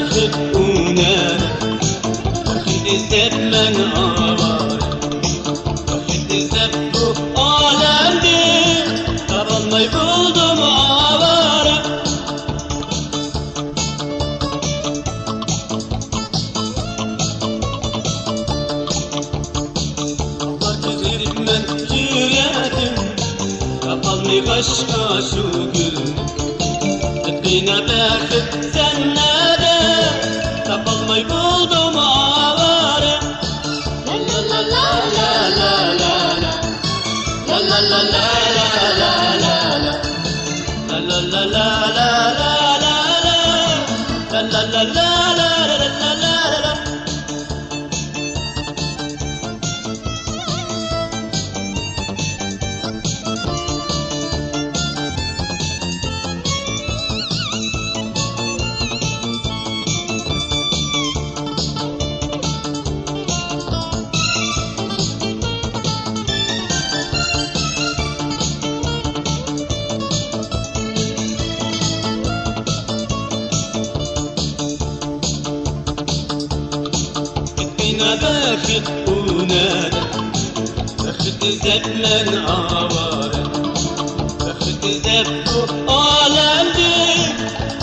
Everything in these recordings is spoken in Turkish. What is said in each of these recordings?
بخدونا بخد زمان آوار بخد زبو alemdi tabanmayı buldum avara. Allah güzelim ben yüreğim kapalmay başka şu gün Bina bakıp sen nerede kapalmayı buldum avara. La la la la la la la La la la la la la la La la la la la la la La la la la la la la بخد ونادى بخد زمان آوارة بخد زبو alemdi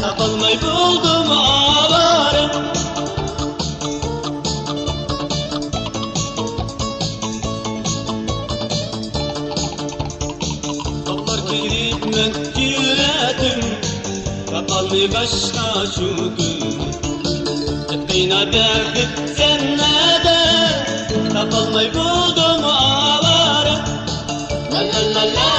tapalmayı buldum avara. Toplar girip ben yüreğim kapalmayı başka şu gün Bina bakıp sen nerede kapalmayı buldum avara. La la la la